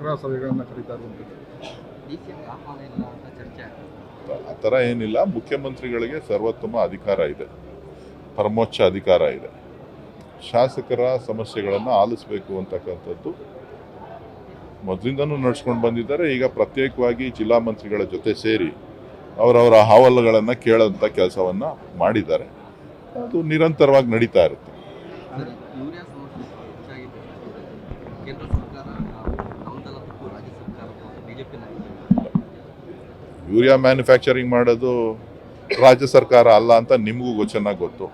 ಶಾಸಕರ ಸಭೆಗಳನ್ನು ಕರೀತಾ ಇರುವಂಥದ್ದು. ಆ ಥರ ಏನಿಲ್ಲ. ಮುಖ್ಯಮಂತ್ರಿಗಳಿಗೆ ಸರ್ವೋತ್ತಮ ಅಧಿಕಾರ ಇದೆ, ಪರಮೋಚ್ಚ ಅಧಿಕಾರ ಇದೆ. ಶಾಸಕರ ಸಮಸ್ಯೆಗಳನ್ನು ಆಲಿಸಬೇಕು ಅಂತಕ್ಕಂಥದ್ದು ಮೊದಲಿಂದನೂ ನಡ್ಸ್ಕೊಂಡು ಬಂದಿದ್ದಾರೆ. ಈಗ ಪ್ರತ್ಯೇಕವಾಗಿ ಜಿಲ್ಲಾ ಮಂತ್ರಿಗಳ ಜೊತೆ ಸೇರಿ ಅವರವರ ಅಹವಾಲುಗಳನ್ನು ಕೇಳೋಂಥ ಕೆಲಸವನ್ನು ಮಾಡಿದ್ದಾರೆ. ಅದು ನಿರಂತರವಾಗಿ ನಡೀತಾ ಇರುತ್ತೆ. ಯೂರಿಯಾ ಮ್ಯಾನುಫ್ಯಾಕ್ಚರಿಂಗ್ ಮಾಡೋದು ರಾಜ್ಯ ಸರ್ಕಾರ ಅಲ್ಲ ಅಂತ ನಿಮಗೂ ಚೆನ್ನಾಗಿ ಗೊತ್ತು.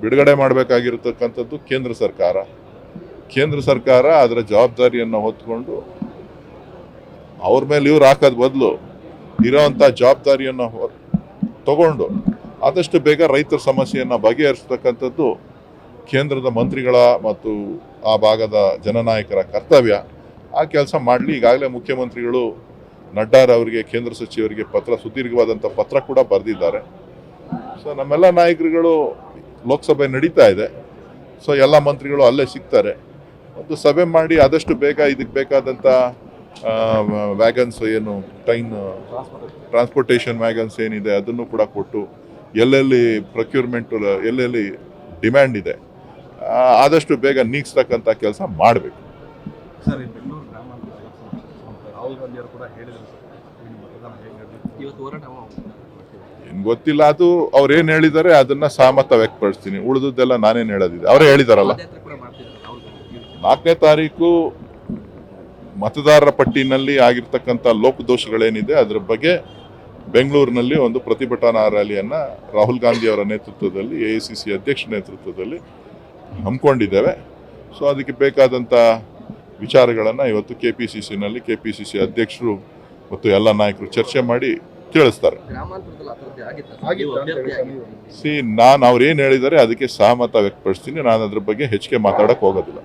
ಬಿಡುಗಡೆ ಮಾಡಬೇಕಾಗಿರತಕ್ಕಂಥದ್ದು ಕೇಂದ್ರ ಸರ್ಕಾರ. ಕೇಂದ್ರ ಸರ್ಕಾರ ಅದರ ಜವಾಬ್ದಾರಿಯನ್ನು ಹೊತ್ಕೊಂಡು ಅವ್ರ ಮೇಲೆ ಇವ್ರು ಹಾಕೋದ್ ಬದಲು ಇರೋವಂಥ ಜವಾಬ್ದಾರಿಯನ್ನು ತಗೊಂಡು ಆದಷ್ಟು ಬೇಗ ರೈತರ ಸಮಸ್ಯೆಯನ್ನು ಬಗೆಹರಿಸ್ತಕ್ಕಂಥದ್ದು ಕೇಂದ್ರದ ಮಂತ್ರಿಗಳ ಮತ್ತು ಆ ಭಾಗದ ಜನನಾಯಕರ ಕರ್ತವ್ಯ. ಆ ಕೆಲಸ ಮಾಡಲಿ. ಈಗಾಗಲೇ ಮುಖ್ಯಮಂತ್ರಿಗಳು ನಡ್ಡಾರವರಿಗೆ, ಕೇಂದ್ರ ಸಚಿವರಿಗೆ ಸುದೀರ್ಘವಾದಂಥ ಪತ್ರ ಕೂಡ ಬರೆದಿದ್ದಾರೆ. ಸೊ ನಮ್ಮೆಲ್ಲ ನಾಯಕರುಗಳು ಲೋಕಸಭೆ ನಡೀತಾ ಇದೆ. ಸೊ ಎಲ್ಲ ಮಂತ್ರಿಗಳು ಅಲ್ಲೇ ಸಿಗ್ತಾರೆ. ಒಂದು ಸಭೆ ಮಾಡಿ ಆದಷ್ಟು ಬೇಗ ಇದಕ್ಕೆ ಬೇಕಾದಂಥ ವ್ಯಾಗನ್ಸ್ ಏನು ಟ್ರಾನ್ಸ್ಪೋರ್ಟೇಷನ್ ವ್ಯಾಗನ್ಸ್ ಏನಿದೆ ಅದನ್ನು ಕೂಡ ಕೊಟ್ಟು ಎಲ್ಲೆಲ್ಲಿ ಪ್ರೊಕ್ಯೂರ್ಮೆಂಟ್ ಎಲ್ಲೆಲ್ಲಿ ಡಿಮ್ಯಾಂಡ್ ಇದೆ ಆದಷ್ಟು ಬೇಗ ನೀಗಿಸ್ತಕ್ಕಂಥ ಕೆಲಸ ಮಾಡಬೇಕು. ಸರ್, ಈ ಬೆಂಗಳೂರು ಗ್ರಾಮಾಂತರ ರಾಹುಲ್ ಗಾಂಧಿ ಅವರು ಕೂಡ ಹೇಳಿದರು ಏನು ಗೊತ್ತಿಲ್ಲ. ಅದು ಅವ್ರೇನು ಹೇಳಿದ್ದಾರೆ ಅದನ್ನ ಸಹಮತ ವ್ಯಕ್ತಪಡಿಸ್ತೀನಿ. ಉಳಿದದ್ದೆಲ್ಲ ನಾನೇನು ಹೇಳೋದಿದೆ. ಅವರೇ ಹೇಳಿದಾರಲ್ಲ. 4ನೇ ತಾರೀಕು ಮತದಾರರ ಪಟ್ಟಿನಲ್ಲಿ ಆಗಿರ್ತಕ್ಕಂಥ ಲೋಪದೋಷಗಳೇನಿದೆ ಅದರ ಬಗ್ಗೆ ಬೆಂಗಳೂರಿನಲ್ಲಿ ಒಂದು ಪ್ರತಿಭಟನಾ ರ್ಯಾಲಿಯನ್ನು ರಾಹುಲ್ ಗಾಂಧಿ ಅವರ ನೇತೃತ್ವದಲ್ಲಿ, AICC ಅಧ್ಯಕ್ಷ ನೇತೃತ್ವದಲ್ಲಿ ಹಮ್ಮಿಕೊಂಡಿದ್ದೇವೆ. ಸೊ ಅದಕ್ಕೆ ಬೇಕಾದಂಥ ವಿಚಾರಗಳನ್ನು ಇವತ್ತು KPCCನಲ್ಲಿ KPCC ಅಧ್ಯಕ್ಷರು ಮತ್ತು ಎಲ್ಲ ನಾಯಕರು ಚರ್ಚೆ ಮಾಡಿ ತಿಳಿಸ್ತಾರೆ. ನಾನು ಅವ್ರೇನು ಹೇಳಿದ್ದಾರೆ ಅದಕ್ಕೆ ಸಹಮತ ವ್ಯಕ್ತಪಡಿಸ್ತೀನಿ. ನಾನು ಅದ್ರ ಬಗ್ಗೆ ಹೆಚ್ಚಿಗೆ ಮಾತಾಡಕ್ಕೆ ಹೋಗೋದಿಲ್ಲ.